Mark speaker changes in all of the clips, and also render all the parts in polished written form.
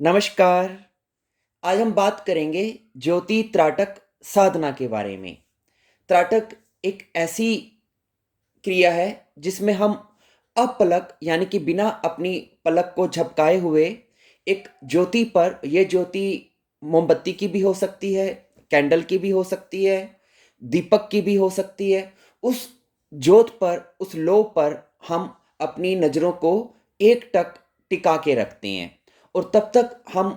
Speaker 1: नमस्कार। आज हम बात करेंगे ज्योति त्राटक साधना के बारे में। त्राटक एक ऐसी क्रिया है जिसमें हम अपलक यानी कि बिना अपनी पलक को झपकाए हुए एक ज्योति पर, ये ज्योति मोमबत्ती की भी हो सकती है, कैंडल की भी हो सकती है, दीपक की भी हो सकती है। उस ज्योत पर, उस लो पर हम अपनी नज़रों को एकटक टिका के रखते हैं और तब तक हम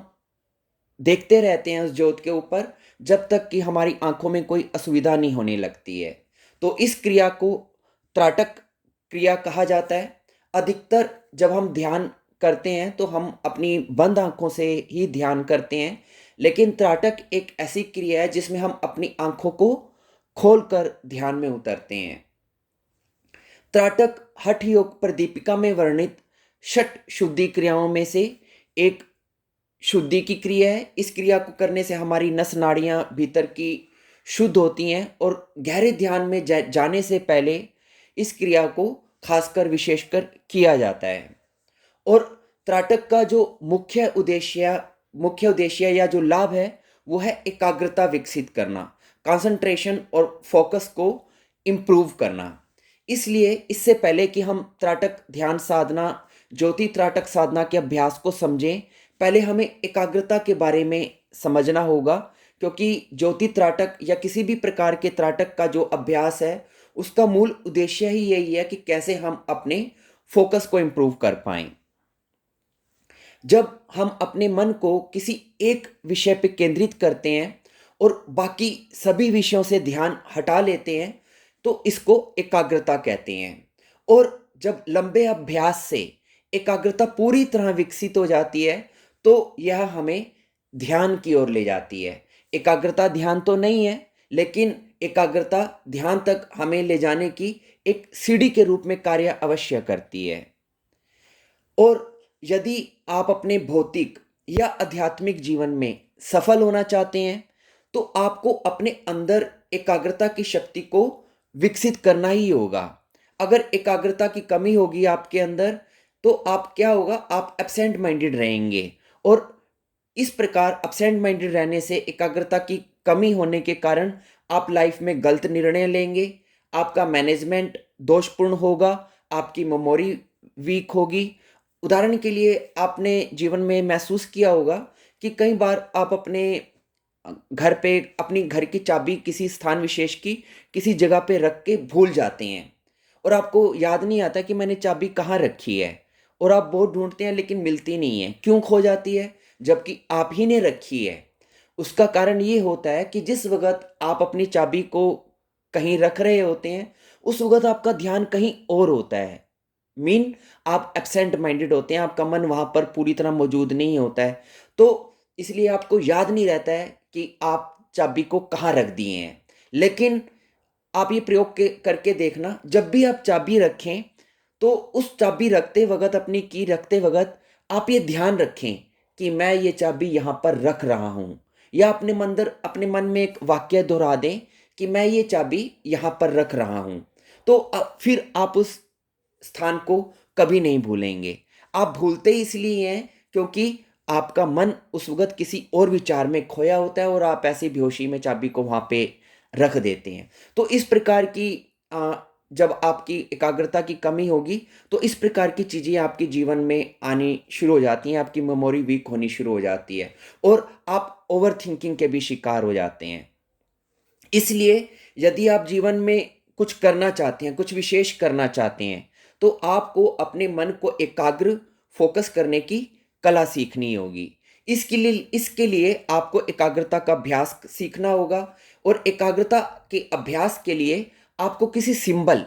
Speaker 1: देखते रहते हैं उस ज्योत के ऊपर जब तक कि हमारी आंखों में कोई असुविधा नहीं होने लगती है। तो इस क्रिया को त्राटक क्रिया कहा जाता है। अधिकतर जब हम ध्यान करते हैं तो हम अपनी बंद आंखों से ही ध्यान करते हैं, लेकिन त्राटक एक ऐसी क्रिया है जिसमें हम अपनी आंखों को खोलकर ध्यान में उतरते हैं। त्राटक हठ योग प्रदीपिका में वर्णित षट शुद्धि क्रियाओं में से एक शुद्धि की क्रिया है। इस क्रिया को करने से हमारी नस नाड़ियां भीतर की शुद्ध होती हैं और गहरे ध्यान में जाने से पहले इस क्रिया को खासकर विशेषकर किया जाता है। और त्राटक का जो मुख्य उद्देश्य या जो लाभ है वो है एकाग्रता विकसित करना, कंसंट्रेशन और फोकस को इम्प्रूव करना। इसलिए इससे पहले कि हम त्राटक ध्यान साधना, ज्योति त्राटक साधना के अभ्यास को समझें, पहले हमें एकाग्रता के बारे में समझना होगा, क्योंकि ज्योति त्राटक या किसी भी प्रकार के त्राटक का जो अभ्यास है उसका मूल उद्देश्य ही यही है कि कैसे हम अपने फोकस को इम्प्रूव कर पाएं। जब हम अपने मन को किसी एक विषय पे केंद्रित करते हैं और बाकी सभी विषयों से ध्यान हटा लेते हैं तो इसको एकाग्रता कहते हैं। और जब लंबे अभ्यास से एकाग्रता पूरी तरह विकसित हो जाती है तो यह हमें ध्यान की ओर ले जाती है। एकाग्रता ध्यान तो नहीं है, लेकिन एकाग्रता ध्यान तक हमें ले जाने की एक सीढ़ी के रूप में कार्य अवश्य करती है। और यदि आप अपने भौतिक या आध्यात्मिक जीवन में सफल होना चाहते हैं तो आपको अपने अंदर एकाग्रता की शक्ति को विकसित करना ही होगा। अगर एकाग्रता की कमी होगी आपके अंदर तो आप क्या होगा, आप एब्सेंट माइंडेड रहेंगे। और इस प्रकार एब्सेंट माइंडेड रहने से, एकाग्रता की कमी होने के कारण आप लाइफ में गलत निर्णय लेंगे, आपका मैनेजमेंट दोषपूर्ण होगा, आपकी मेमोरी वीक होगी। उदाहरण के लिए आपने जीवन में महसूस किया होगा कि कई बार आप अपने घर पे अपनी घर की चाबी किसी स्थान विशेष की किसी जगह पे रख के भूल जाते हैं और आपको याद नहीं आता कि मैंने चाबी कहाँ रखी है, और आप बहुत ढूंढते हैं लेकिन मिलती नहीं है। क्यों खो जाती है जबकि आप ही ने रखी है? उसका कारण ये होता है कि जिस वक्त आप अपनी चाबी को कहीं रख रहे होते हैं उस वक्त आपका ध्यान कहीं और होता है। आप एब्सेंट माइंडेड होते हैं, आपका मन वहां पर पूरी तरह मौजूद नहीं होता है। तो इसलिए आपको याद नहीं रहता है कि आप चाबी को कहाँ रख दिए हैं। लेकिन आप ये प्रयोग करके देखना, जब भी आप चाबी रखें तो उस चाबी रखते वक्त, अपनी की रखते वक्त आप ये ध्यान रखें कि मैं ये चाबी यहाँ पर रख रहा हूँ, या अपने मन में एक वाक्य दोहरा दें कि मैं ये चाबी यहाँ पर रख रहा हूँ। तो फिर आप उस स्थान को कभी नहीं भूलेंगे। आप भूलते इसलिए हैं क्योंकि आपका मन उस वक़्त किसी और विचार में खोया होता है और आप ऐसी बेहोशी में चाबी को वहाँ पे रख देते हैं। तो इस प्रकार की जब आपकी एकाग्रता की कमी होगी तो इस प्रकार की चीज़ें आपके जीवन में आनी शुरू हो जाती हैं, आपकी मेमोरी वीक होनी शुरू हो जाती है और आप ओवरथिंकिंग के भी शिकार हो जाते हैं। इसलिए यदि आप जीवन में कुछ करना चाहते हैं, कुछ विशेष करना चाहते हैं, तो आपको अपने मन को एकाग्र फोकस करने की कला सीखनी होगी। इसके लिए आपको एकाग्रता का अभ्यास सीखना होगा और एकाग्रता के अभ्यास के लिए आपको किसी सिंबल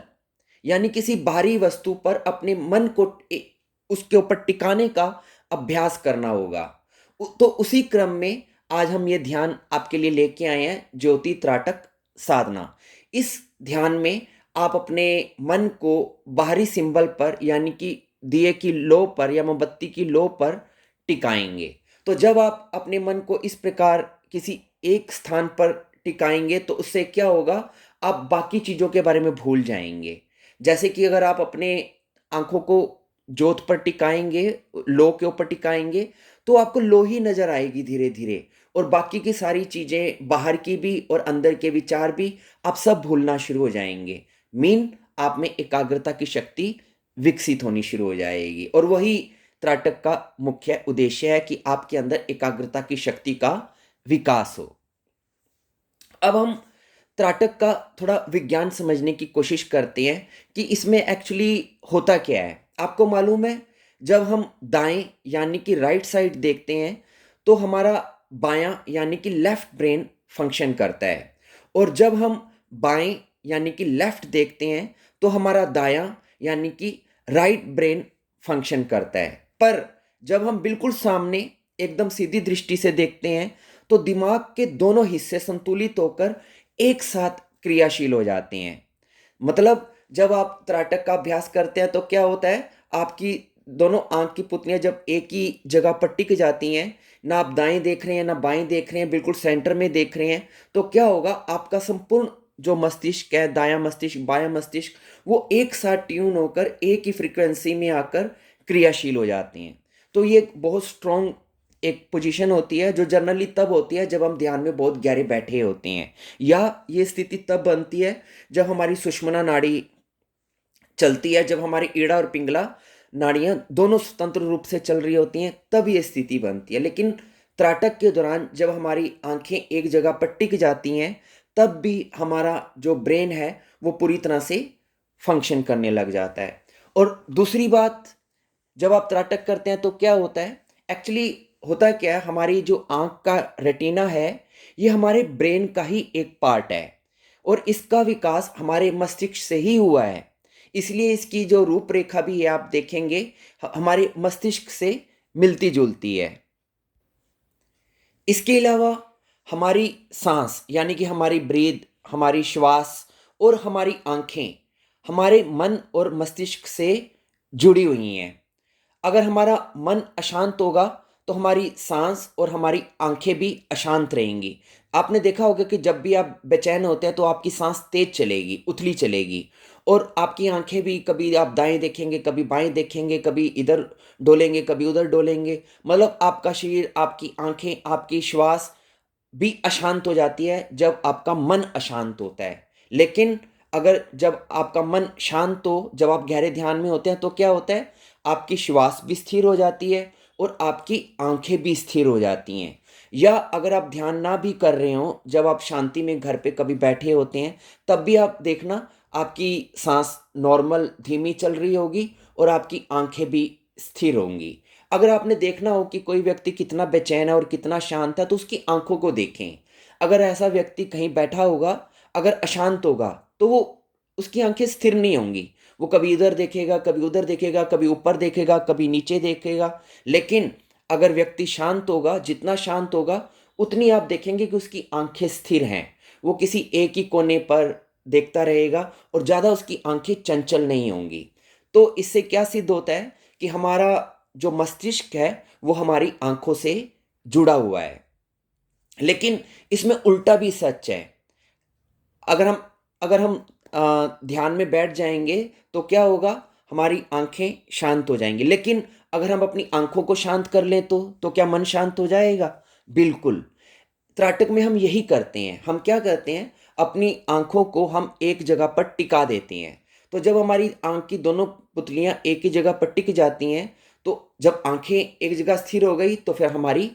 Speaker 1: यानी किसी बाहरी वस्तु पर अपने मन को उसके ऊपर टिकाने का अभ्यास करना होगा। तो उसी क्रम में आज हम ये ध्यान आपके लिए लेके आए हैं, ज्योति त्राटक साधना। इस ध्यान में आप अपने मन को बाहरी सिंबल पर यानी कि दिए की लो पर या मोमबत्ती की लो पर टिकाएंगे। तो जब आप अपने मन को इस प्रकार किसी एक स्थान पर टिकाएंगे तो उससे क्या होगा, आप बाकी चीज़ों के बारे में भूल जाएंगे। जैसे कि अगर आप अपने आंखों को जोत पर टिकाएंगे, लो के ऊपर टिकाएंगे, तो आपको लो ही नज़र आएगी धीरे धीरे, और बाकी की सारी चीज़ें बाहर की भी और अंदर के विचार भी आप सब भूलना शुरू हो जाएंगे। मीन आप में एकाग्रता की शक्ति विकसित होनी शुरू हो जाएगी, और वही त्राटक का मुख्य उद्देश्य है कि आपके अंदर एकाग्रता की शक्ति का विकास हो। अब हम त्राटक का थोड़ा विज्ञान समझने की कोशिश करते हैं कि इसमें एक्चुअली होता क्या है। आपको मालूम है, जब हम दाएं यानी कि राइट साइड देखते हैं तो हमारा बायां यानी कि लेफ्ट ब्रेन फंक्शन करता है, और जब हम बाएं यानी कि लेफ्ट देखते हैं तो हमारा दायां यानी कि राइट ब्रेन फंक्शन करता है। पर जब हम बिल्कुल सामने एकदम सीधी दृष्टि से देखते हैं तो दिमाग के दोनों हिस्से संतुलित होकर एक साथ क्रियाशील हो जाते हैं। मतलब जब आप त्राटक का अभ्यास करते हैं तो क्या होता है, आपकी दोनों आंख की पुतलियां जब एक ही जगह पर टिक जाती हैं, ना आप दाएं देख रहे हैं ना बाएं देख रहे हैं, बिल्कुल सेंटर में देख रहे हैं, तो क्या होगा, आपका संपूर्ण जो मस्तिष्क है, दायां मस्तिष्क बायां मस्तिष्क, वो एक साथ ट्यून होकर एक ही फ्रीक्वेंसी में आकर क्रियाशील हो जाते हैं। तो ये एक बहुत स्ट्रॉन्ग एक पोजीशन होती है जो जनरली तब होती है जब हम ध्यान में बहुत गहरे बैठे होते हैं, या ये स्थिति तब बनती है जब हमारी सुषुम्ना नाड़ी चलती है, जब हमारी ईड़ा और पिंगला नाड़ियां दोनों स्वतंत्र रूप से चल रही होती हैं, तब ये स्थिति बनती है। लेकिन त्राटक के दौरान जब हमारी आंखें एक जगह पर टिक जाती हैं, तब भी हमारा जो ब्रेन है वो पूरी तरह से फंक्शन करने लग जाता है। और दूसरी बात, जब आप त्राटक करते हैं तो क्या होता है, एक्चुअली होता क्या है, हमारी जो आंख का रेटिना है ये हमारे ब्रेन का ही एक पार्ट है, और इसका विकास हमारे मस्तिष्क से ही हुआ है। इसलिए इसकी जो रूपरेखा भी है आप देखेंगे हमारे मस्तिष्क से मिलती जुलती है। इसके अलावा हमारी सांस यानी कि हमारी ब्रीद, हमारी श्वास और हमारी आंखें हमारे मन और मस्तिष्क से जुड़ी हुई हैं। अगर हमारा मन अशांत होगा तो हमारी सांस और हमारी आंखें भी अशांत रहेंगी। आपने देखा होगा कि जब भी आप बेचैन होते हैं तो आपकी सांस तेज चलेगी, उथली चलेगी, और आपकी आंखें भी, कभी आप दाएं देखेंगे कभी बाएं देखेंगे, कभी इधर डोलेंगे कभी उधर डोलेंगे। मतलब आपका शरीर, आपकी आंखें, आपकी श्वास भी अशांत हो जाती है जब आपका मन अशांत होता है। लेकिन अगर जब आपका मन शांत हो, जब आप गहरे ध्यान में होते हैं, तो क्या होता है, आपकी श्वास भी स्थिर हो जाती है और आपकी आंखें भी स्थिर हो जाती हैं। या अगर आप ध्यान ना भी कर रहे हो, जब आप शांति में घर पे कभी बैठे होते हैं, तब भी आप देखना आपकी सांस नॉर्मल धीमी चल रही होगी और आपकी आंखें भी स्थिर होंगी। अगर आपने देखना हो कि कोई व्यक्ति कितना बेचैन है और कितना शांत है, तो उसकी आंखों को देखें। अगर ऐसा व्यक्ति कहीं बैठा होगा, अगर अशांत होगा, तो वो उसकी आंखें स्थिर नहीं होंगी। वो कभी इधर देखेगा कभी उधर देखेगा, कभी ऊपर देखेगा कभी नीचे देखेगा। लेकिन अगर व्यक्ति शांत होगा, जितना शांत होगा उतनी आप देखेंगे कि उसकी आंखें स्थिर हैं। वो किसी एक ही कोने पर देखता रहेगा और ज़्यादा उसकी आंखें चंचल नहीं होंगी। तो इससे क्या सिद्ध होता है कि हमारा जो मस्तिष्क है वो हमारी आंखों से जुड़ा हुआ है। लेकिन इसमें उल्टा भी सच है। अगर हम ध्यान में बैठ जाएंगे तो क्या होगा, हमारी आंखें शांत हो जाएंगी। लेकिन अगर हम अपनी आंखों को शांत कर लें तो क्या मन शांत हो जाएगा? बिल्कुल। त्राटक में हम यही करते हैं। हम क्या करते हैं, अपनी आंखों को हम एक जगह पर टिका देते हैं। तो जब हमारी आंख की दोनों पुतलियां एक ही जगह पर टिक जाती हैं, तो जब आंखें एक जगह स्थिर हो गई तो फिर हमारी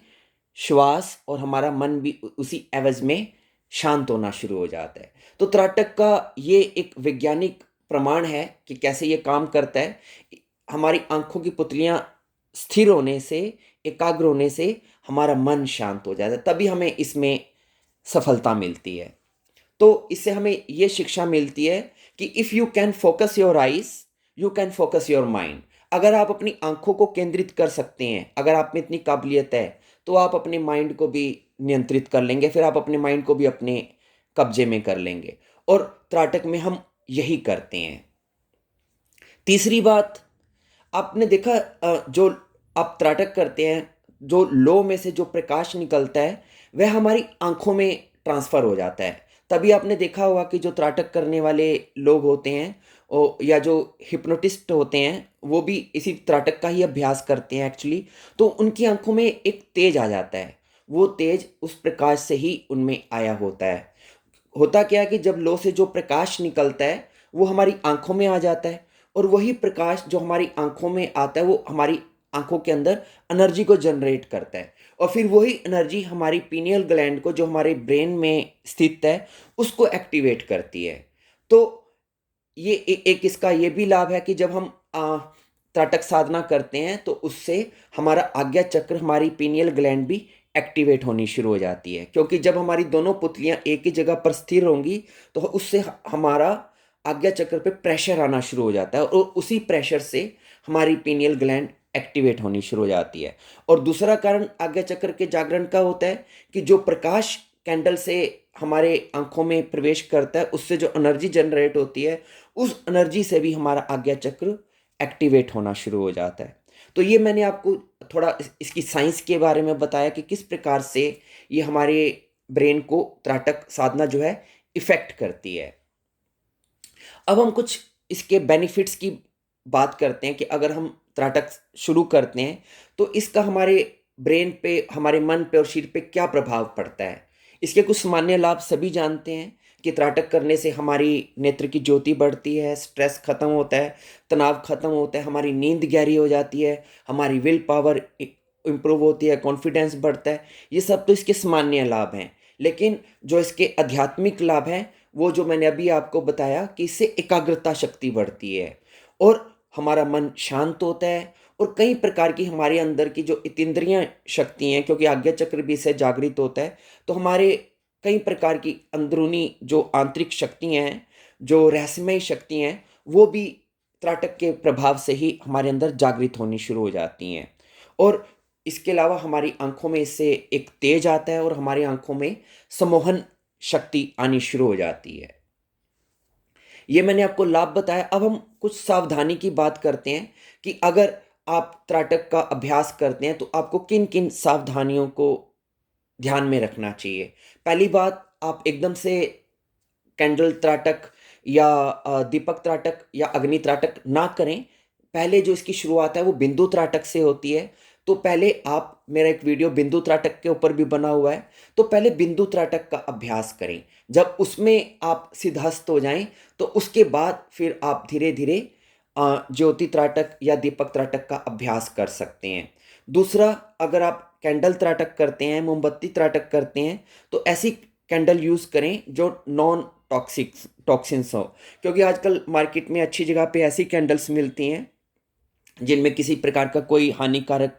Speaker 1: श्वास और हमारा मन भी उसी एवज में शांत होना शुरू हो जाता है। तो त्राटक का ये एक वैज्ञानिक प्रमाण है कि कैसे ये काम करता है। हमारी आंखों की पुतलियां स्थिर होने से, एकाग्र होने से हमारा मन शांत हो जाता है, तभी हमें इसमें सफलता मिलती है। तो इससे हमें ये शिक्षा मिलती है कि if you can focus your eyes, you can focus your mind. अगर आप अपनी आंखों को केंद्रित कर सकते हैं, अगर आप में इतनी काबिलियत है, तो आप अपने माइंड को भी नियंत्रित कर लेंगे, फिर आप अपने माइंड को भी अपने कब्जे में कर लेंगे। और त्राटक में हम यही करते हैं। तीसरी बात, आपने देखा जो आप त्राटक करते हैं, जो लो में से जो प्रकाश निकलता है वह हमारी आंखों में ट्रांसफर हो जाता है। तभी आपने देखा होगा कि जो त्राटक करने वाले लोग होते हैं या जो हिप्नोटिस्ट होते हैं वो भी इसी त्राटक का ही अभ्यास करते हैं एक्चुअली, तो उनकी आंखों में एक तेज आ जाता है। वो तेज उस प्रकाश से ही उनमें आया होता है। होता क्या है कि जब लो से जो प्रकाश निकलता है वो हमारी आंखों में आ जाता है, और वही प्रकाश जो हमारी आंखों में आता है वो हमारी आंखों के अंदर एनर्जी को जनरेट करता है, और फिर वही एनर्जी हमारी पीनियल ग्लैंड को जो हमारे ब्रेन में स्थित है उसको एक्टिवेट करती है। तो ये एक इसका ये भी लाभ है कि जब हम त्राटक साधना करते हैं तो उससे हमारा आज्ञा चक्र, हमारी पीनियल ग्लैंड भी एक्टिवेट होनी शुरू हो जाती है, क्योंकि जब हमारी दोनों पुतलियां एक ही जगह पर स्थिर होंगी तो उससे हमारा आज्ञा चक्र पे प्रेशर आना शुरू हो जाता है, और उसी प्रेशर से हमारी पीनियल ग्लैंड एक्टिवेट होनी शुरू हो जाती है। और दूसरा कारण आज्ञा चक्र के जागरण का होता है कि जो प्रकाश कैंडल से हमारे आंखों में प्रवेश करता है उससे जो एनर्जी जनरेट होती है उस एनर्जी से भी हमारा आज्ञा चक्र एक्टिवेट होना शुरू हो जाता है। तो ये मैंने आपको थोड़ा इसकी साइंस के बारे में बताया कि किस प्रकार से ये हमारे ब्रेन को त्राटक साधना जो है इफेक्ट करती है। अब हम कुछ इसके बेनिफिट्स की बात करते हैं कि अगर हम त्राटक शुरू करते हैं तो इसका हमारे ब्रेन पे, हमारे मन पे और शरीर पे क्या प्रभाव पड़ता है। इसके कुछ सामान्य लाभ सभी जानते हैं कि त्राटक करने से हमारी नेत्र की ज्योति बढ़ती है, स्ट्रेस खत्म होता है, तनाव खत्म होता है, हमारी नींद गहरी हो जाती है, हमारी विल पावर इम्प्रूव होती है, कॉन्फिडेंस बढ़ता है। ये सब तो इसके सामान्य लाभ हैं, लेकिन जो इसके आध्यात्मिक लाभ हैं वो जो मैंने अभी आपको बताया कि इससे एकाग्रता शक्ति बढ़ती है और हमारा मन शांत होता है, और कई प्रकार की हमारे अंदर की जो इतेंद्रिय शक्ति हैं, क्योंकि आज्ञा चक्र भी इससे जागृत होता है, तो हमारे कई प्रकार की अंदरूनी जो आंतरिक शक्तियाँ हैं, जो रहस्यमय शक्तियाँ हैं, वो भी त्राटक के प्रभाव से ही हमारे अंदर जागृत होनी शुरू हो जाती हैं। और इसके अलावा हमारी आंखों में इससे एक तेज आता है और हमारी आंखों में सम्मोहन शक्ति आनी शुरू हो जाती है। ये मैंने आपको लाभ बताया। अब हम कुछ सावधानी की बात करते हैं कि अगर आप त्राटक का अभ्यास करते हैं तो आपको किन किन सावधानियों को ध्यान में रखना चाहिए। पहली बात, आप एकदम से कैंडल त्राटक या दीपक त्राटक या अग्नि त्राटक ना करें। पहले जो इसकी शुरुआत है वो बिंदु त्राटक से होती है। तो पहले आप, मेरा एक वीडियो बिंदु त्राटक के ऊपर भी बना हुआ है, तो पहले बिंदु त्राटक का अभ्यास करें। जब उसमें आप सिद्धहस्त हो जाएं तो उसके बाद फिर आप धीरे धीरे ज्योति त्राटक या दीपक त्राटक का अभ्यास कर सकते हैं। दूसरा, अगर आप कैंडल त्राटक करते हैं, मोमबत्ती त्राटक करते हैं, तो ऐसी कैंडल यूज़ करें जो नॉन टॉक्सिन्स हो, क्योंकि आजकल मार्केट में अच्छी जगह पे ऐसी कैंडल्स मिलती हैं जिनमें किसी प्रकार का कोई हानिकारक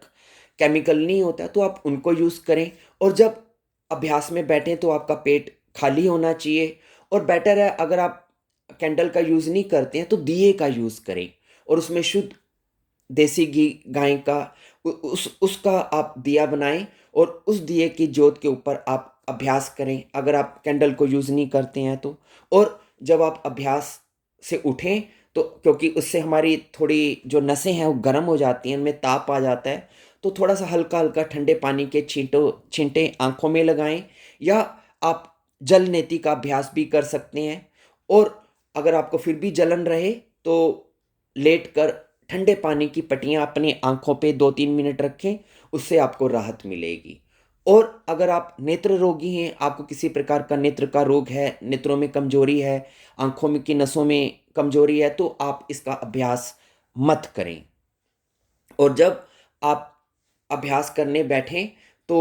Speaker 1: केमिकल नहीं होता, तो आप उनको यूज़ करें। और जब अभ्यास में बैठें तो आपका पेट खाली होना चाहिए, और बेटर है अगर आप कैंडल का यूज़ नहीं करते हैं तो दिए का यूज़ करें, और उसमें शुद्ध देसी घी गाय का उसका आप दिया बनाएं और उस दिए की ज्योत के ऊपर आप अभ्यास करें अगर आप कैंडल को यूज़ नहीं करते हैं तो। और जब आप अभ्यास से उठें तो, क्योंकि उससे हमारी थोड़ी जो नसें हैं वो गर्म हो जाती हैं, उनमें ताप आ जाता है, तो थोड़ा सा हल्का हल्का ठंडे पानी के छींटे आंखों में लगाएं, या आप जल नेति का अभ्यास भी कर सकते हैं। और अगर आपको फिर भी जलन रहे तो लेट कर ठंडे पानी की पट्टियाँ अपनी आंखों पे 2-3 मिनट रखें, उससे आपको राहत मिलेगी। और अगर आप नेत्र रोगी हैं, आपको किसी प्रकार का नेत्र का रोग है, नेत्रों में कमजोरी है, आंखों में की नसों में कमजोरी है, तो आप इसका अभ्यास मत करें। और जब आप अभ्यास करने बैठें तो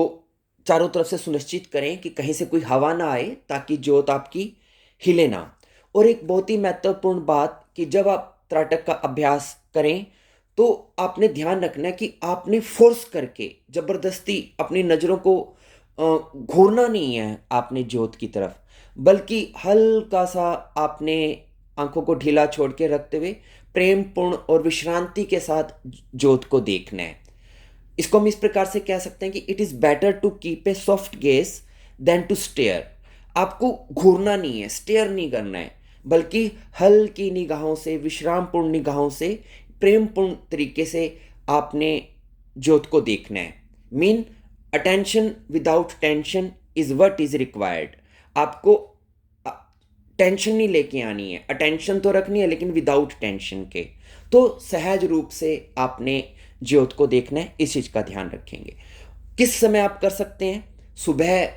Speaker 1: चारों तरफ से सुनिश्चित करें कि कहीं से कोई हवा ना आए ताकि ज्योत आपकी हिले ना। और एक बहुत ही महत्वपूर्ण बात कि जब आप त्राटक का अभ्यास करें तो आपने ध्यान रखना है कि आपने फोर्स करके जबरदस्ती अपनी नज़रों को घूरना नहीं है आपने ज्योत की तरफ, बल्कि हल्का सा आपने आंखों को ढीला छोड़ के रखते हुए प्रेम पूर्ण और विश्रांति के साथ ज्योत को देखना है। इसको हम इस प्रकार से कह सकते हैं कि it is better to keep a soft gaze than to stare. आपको घूरना नहीं है, स्टेयर नहीं करना है, बल्कि हल्की निगाहों से, विश्रामपूर्ण निगाहों से, प्रेमपूर्ण तरीके से आपने ज्योत को देखना है। Mean attention without tension is what is required. आपको टेंशन नहीं लेके आनी है, अटेंशन तो रखनी है लेकिन विदाउट टेंशन के। तो सहज रूप से आपने ज्योत को देखना है, इस चीज़ का ध्यान रखेंगे। किस समय आप कर सकते हैं? सुबह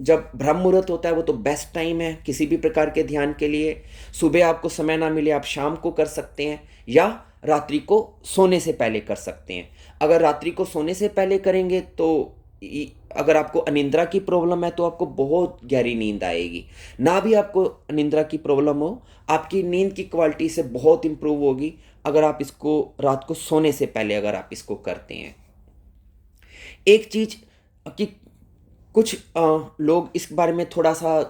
Speaker 1: जब ब्रह्म मुहूर्त होता है वो तो बेस्ट टाइम है किसी भी प्रकार के ध्यान के लिए। सुबह आपको समय ना मिले आप शाम को कर सकते हैं, या रात्रि को सोने से पहले कर सकते हैं। अगर रात्रि को सोने से पहले करेंगे तो अगर आपको अनिद्रा की प्रॉब्लम है तो आपको बहुत गहरी नींद आएगी। ना भी आपको अनिद्रा की प्रॉब्लम हो, आपकी नींद की क्वालिटी से बहुत इंप्रूव होगी अगर आप इसको रात को सोने से पहले अगर आप इसको करते हैं। एक चीज कि कुछ लोग इस बारे में थोड़ा सा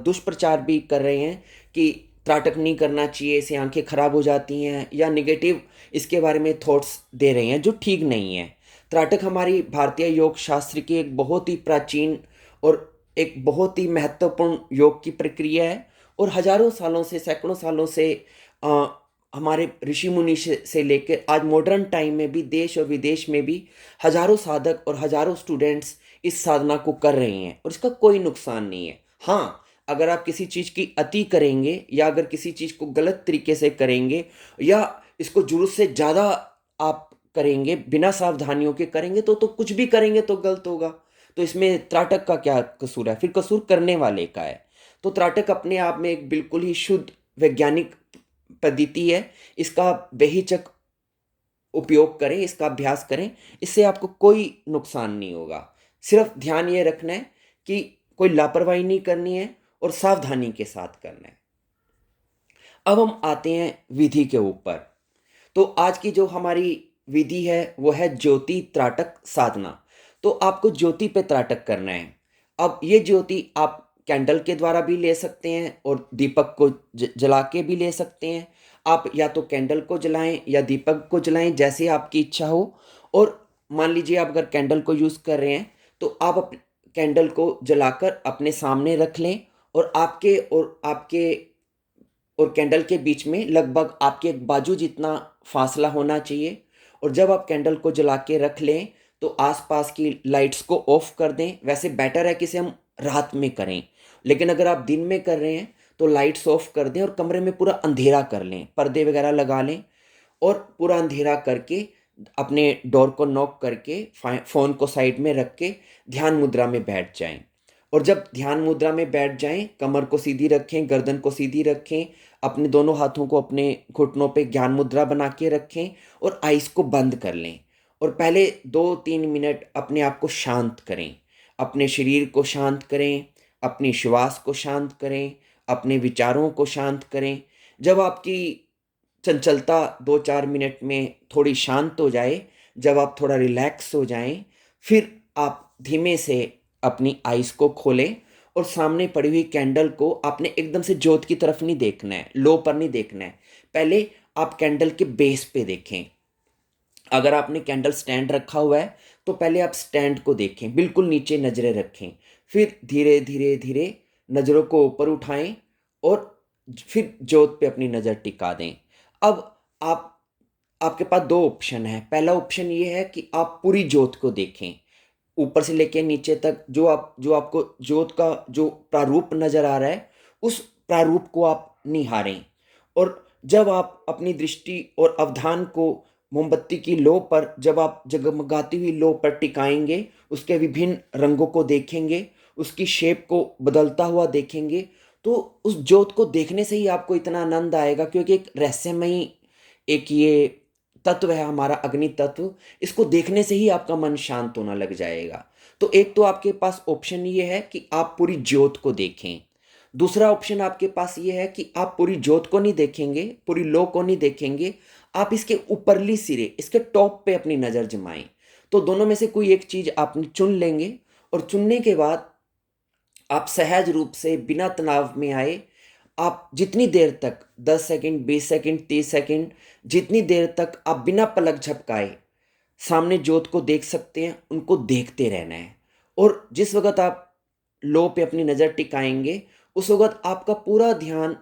Speaker 1: दुष्प्रचार भी कर रहे हैं कि त्राटक नहीं करना चाहिए, इससे आंखें खराब हो जाती हैं, या निगेटिव इसके बारे में थॉट्स दे रहे हैं जो ठीक नहीं है। त्राटक हमारी भारतीय योग शास्त्र की एक बहुत ही प्राचीन और एक बहुत ही महत्वपूर्ण योग की प्रक्रिया है, और हजारों सालों से सैकड़ों सालों से अ, हमारे ऋषि मुनि से लेकर आज मॉडर्न टाइम में भी देश और विदेश में भी हजारों साधक और हजारों स्टूडेंट्स इस साधना को कर रहे हैं और इसका कोई नुकसान नहीं है। हाँ, अगर आप किसी चीज़ की अति करेंगे या अगर किसी चीज़ को गलत तरीके से करेंगे या इसको जरूरत से ज़्यादा आप करेंगे, बिना सावधानियों के करेंगे, तो कुछ भी करेंगे तो गलत होगा। तो इसमें त्राटक का क्या कसूर है? फिर कसूर करने वाले का है। तो त्राटक अपने आप में एक बिल्कुल ही शुद्ध वैज्ञानिक पद्धति है। इसका बेहिचक उपयोग करें, इसका अभ्यास करें, इससे आपको कोई नुकसान नहीं होगा। सिर्फ ध्यान ये रखना है कि कोई लापरवाही नहीं करनी है और सावधानी के साथ करना है। अब हम आते हैं विधि के ऊपर। तो आज की जो हमारी विधि है वो है ज्योति त्राटक साधना। तो आपको ज्योति पे त्राटक करना है। अब ये ज्योति आप कैंडल के द्वारा भी ले सकते हैं और दीपक को जला के भी ले सकते हैं। आप या तो कैंडल को जलाएं या दीपक को जलाएं, जैसे आपकी इच्छा हो। और मान लीजिए आप अगर कैंडल को यूज़ कर रहे हैं तो आप कैंडल को जलाकर अपने सामने रख लें, और आपके और कैंडल के बीच में लगभग आपके बाजू जितना फासला होना चाहिए। और जब आप कैंडल को जला के रख लें तो आसपास की लाइट्स को ऑफ कर दें। वैसे बेटर है कि इसे हम रात में करें, लेकिन अगर आप दिन में कर रहे हैं तो लाइट्स ऑफ कर दें और कमरे में पूरा अंधेरा कर लें, पर्दे वगैरह लगा लें और पूरा अंधेरा करके अपने डोर को नॉक करके फ़ोन को साइड में रख के ध्यान मुद्रा में बैठ जाएं। और जब ध्यान मुद्रा में बैठ जाएं, कमर को सीधी रखें, गर्दन को सीधी रखें, अपने दोनों हाथों को अपने घुटनों पे ज्ञान मुद्रा बना के रखें और आइस को बंद कर लें। और पहले 2-3 मिनट अपने आप को शांत करें, अपने शरीर को शांत करें, अपनी श्वास को शांत करें, अपने विचारों को शांत करें। जब आपकी चंचलता 2-4 मिनट में थोड़ी शांत हो जाए, जब आप थोड़ा रिलैक्स हो जाएं, फिर आप धीमे से अपनी आइज़ को खोलें और सामने पड़ी हुई कैंडल को आपने एकदम से ज्योत की तरफ नहीं देखना है, लो पर नहीं देखना है। पहले आप कैंडल के बेस पे देखें। अगर आपने कैंडल स्टैंड रखा हुआ है तो पहले आप स्टैंड को देखें, बिल्कुल नीचे नज़रें रखें। फिर धीरे धीरे धीरे नज़रों को ऊपर उठाएं और फिर ज्योत पे अपनी नज़र टिका दें। अब आप आपके पास दो ऑप्शन है। पहला ऑप्शन ये है कि आप पूरी ज्योत को देखें, ऊपर से लेके नीचे तक जो आपको ज्योत का जो प्रारूप नज़र आ रहा है उस प्रारूप को आप निहारें। और जब आप अपनी दृष्टि और अवधान को मोमबत्ती की लौ पर, जब आप जगमगाती हुई लौ पर टिकाएंगे, उसके विभिन्न रंगों को देखेंगे, उसकी शेप को बदलता हुआ देखेंगे, तो उस ज्योत को देखने से ही आपको इतना आनंद आएगा, क्योंकि एक रहस्यमयी एक ये तत्व है हमारा अग्नि तत्व। इसको देखने से ही आपका मन शांत होना लग जाएगा। तो एक तो आपके पास ऑप्शन ये है कि आप पूरी ज्योत को देखें। दूसरा ऑप्शन आपके पास ये है कि आप पूरी ज्योत को नहीं देखेंगे, पूरी लो को नहीं देखेंगे, आप इसके ऊपरली सिरे, इसके टॉप पे अपनी नज़र जमाएं। तो दोनों में से कोई एक चीज़ आपने चुन लेंगे, और चुनने के बाद आप सहज रूप से बिना तनाव में आए, आप जितनी देर तक 10 सेकंड, 20 सेकंड, 30 सेकंड, जितनी देर तक आप बिना पलक झपकाए सामने ज्योत को देख सकते हैं, उनको देखते रहना है। और जिस वक़्त आप लो पे अपनी नज़र टिकाएँगे, उस वक़्त आपका पूरा ध्यान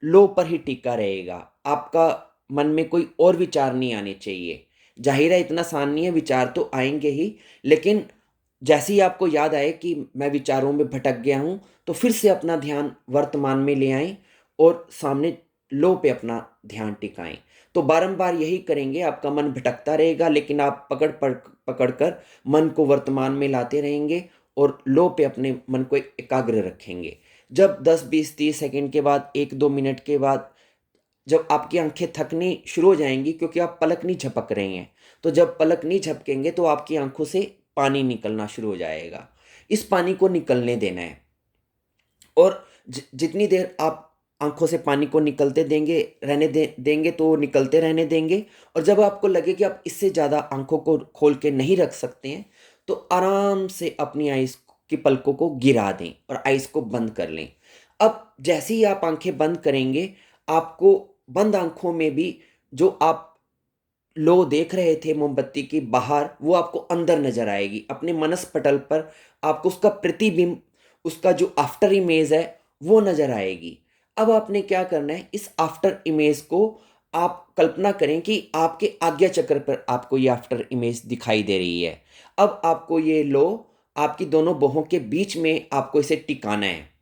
Speaker 1: लो पर ही टिका रहेगा। आपका मन में कोई और विचार नहीं आने चाहिए। ज़ाहिर है इतना आसान नहीं है, विचार तो आएँगे ही, लेकिन जैसे ही आपको याद आए कि मैं विचारों में भटक गया हूँ, तो फिर से अपना ध्यान वर्तमान में ले आएँ और सामने लो पे अपना ध्यान टिकाएं। तो बारंबार यही करेंगे, आपका मन भटकता रहेगा, लेकिन आप पकड़ कर मन को वर्तमान में लाते रहेंगे और लो पे अपने मन को एकाग्र रखेंगे। जब 10, 20, 30 सेकंड के बाद, 1-2 मिनट के बाद जब आपकी आंखें थकनी शुरू हो जाएंगी, क्योंकि आप पलक नहीं झपक रहे हैं, तो जब पलक नहीं झपकेंगे तो आपकी आंखों से पानी निकलना शुरू हो जाएगा। इस पानी को निकलने देना है और जितनी देर आप आंखों से पानी को निकलते देंगे तो वो निकलते रहने देंगे। और जब आपको लगे कि आप इससे ज़्यादा आंखों को खोल के नहीं रख सकते हैं, तो आराम से अपनी आइस की पलकों को गिरा दें और आइस को बंद कर लें। अब जैसे ही आप आंखें बंद करेंगे, आपको बंद आंखों में भी जो आप लो देख रहे थे मोमबत्ती की बाहर, वो आपको अंदर नजर आएगी। अपने मनस पटल पर आपको उसका प्रतिबिंब, उसका जो आफ्टर इमेज है, वो नजर आएगी। अब आपने क्या करना है, इस आफ्टर इमेज को आप कल्पना करें कि आपके आज्ञा चक्र पर आपको ये आफ्टर इमेज दिखाई दे रही है। अब आपको ये लो आपकी दोनों बाहों के बीच में आपको इसे टिकाना है।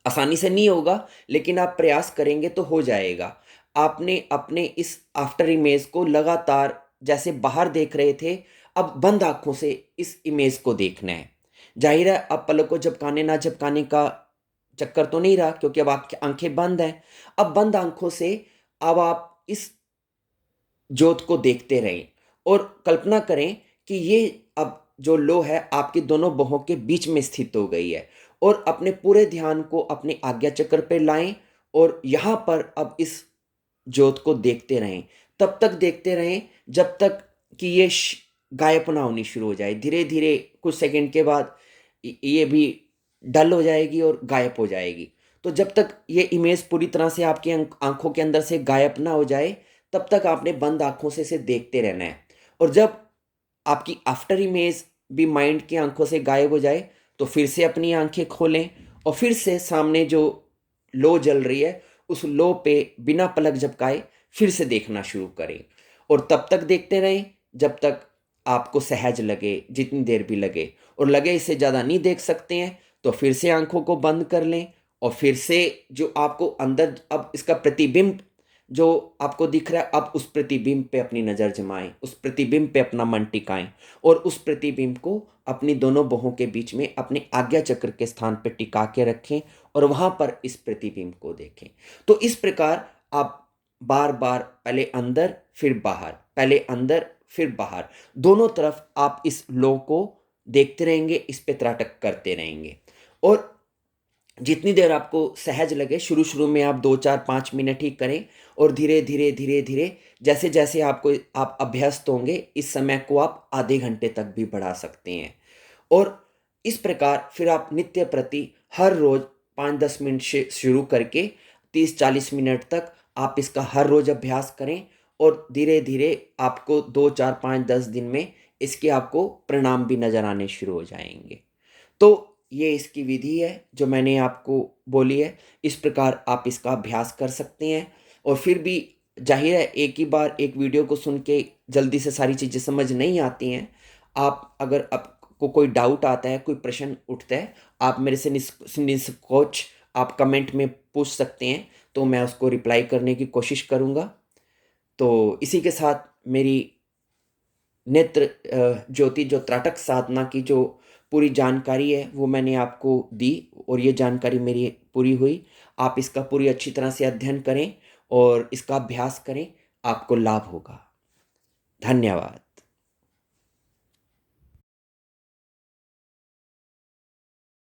Speaker 1: आसानी से नहीं होगा, लेकिन आप प्रयास करेंगे तो हो जाएगा। आपने अपने इस आफ्टर इमेज को लगातार, जैसे बाहर देख रहे थे, अब बंद आंखों से इस इमेज को देखना है। जाहिर है अब पलक को झपकाने ना झपकाने का चक्कर तो नहीं रहा, क्योंकि अब आपकी आंखें बंद हैं। अब बंद आंखों से अब आप इस ज्योत को देखते रहें और कल्पना करें कि ये अब जो लो है आपकी दोनों बाहों के बीच में स्थित हो गई है। और अपने पूरे ध्यान को अपने आज्ञा चक्र पे लाएं और यहाँ पर अब इस ज्योत को देखते रहें। तब तक देखते रहें जब तक कि ये गायब ना होनी शुरू हो जाए। धीरे धीरे कुछ सेकंड के बाद ये भी डल हो जाएगी और गायब हो जाएगी। तो जब तक ये इमेज पूरी तरह से आपकी आंखों के अंदर से गायब ना हो जाए, तब तक आपने बंद आंखों से इसे देखते रहना है। और जब आपकी आफ्टर इमेज भी माइंड की आंखों से गायब हो जाए, तो फिर से अपनी आंखें खोलें और फिर से सामने जो लो जल रही है, उस लो पे बिना पलक झपकाए फिर से देखना शुरू करें। और तब तक देखते रहें जब तक आपको सहज लगे, जितनी देर भी लगे। और लगे इससे ज़्यादा नहीं देख सकते हैं, तो फिर से आंखों को बंद कर लें और फिर से जो आपको अंदर अब इसका प्रतिबिंब जो आपको दिख रहा है, अब उस प्रतिबिंब पे अपनी नज़र जमाएं, उस प्रतिबिंब पे अपना मन टिकाएं और उस प्रतिबिंब को अपनी दोनों बाहों के बीच में अपने आज्ञा चक्र के स्थान पर टिका के रखें और वहां पर इस प्रतिबिंब को देखें। तो इस प्रकार आप बार बार पहले अंदर फिर बाहर, पहले अंदर फिर बाहर, दोनों तरफ आप इस लो को देखते रहेंगे, इस पे त्राटक करते रहेंगे। और जितनी देर आपको सहज लगे, शुरू शुरू में आप 2, 4, 5 मिनट ही करें और धीरे धीरे धीरे धीरे जैसे जैसे आप अभ्यस्त होंगे, इस समय को आप आधे घंटे तक भी बढ़ा सकते हैं। और इस प्रकार फिर आप नित्य प्रति हर रोज 5-10 मिनट से शुरू करके 30-40 मिनट तक आप इसका हर रोज अभ्यास करें और धीरे धीरे आपको 2, 4, 5, 10 दिन में इसके आपको परिणाम भी नजर आने शुरू हो जाएंगे। तो ये इसकी विधि है जो मैंने आपको बोली है। इस प्रकार आप इसका अभ्यास कर सकते हैं। और फिर भी जाहिर है एक ही बार एक वीडियो को सुन के जल्दी से सारी चीज़ें समझ नहीं आती हैं। आप अगर आपको कोई डाउट आता है, कोई प्रश्न उठता है, आप मेरे से निष्कोच आप कमेंट में पूछ सकते हैं, तो मैं उसको रिप्लाई करने की कोशिश करूँगा। तो इसी के साथ मेरी नेत्र ज्योति जो त्राटक साधना की जो पूरी जानकारी है वो मैंने आपको दी और ये जानकारी मेरी पूरी हुई। आप इसका पूरी अच्छी तरह से अध्ययन करें और इसका अभ्यास करें, आपको लाभ होगा। धन्यवाद।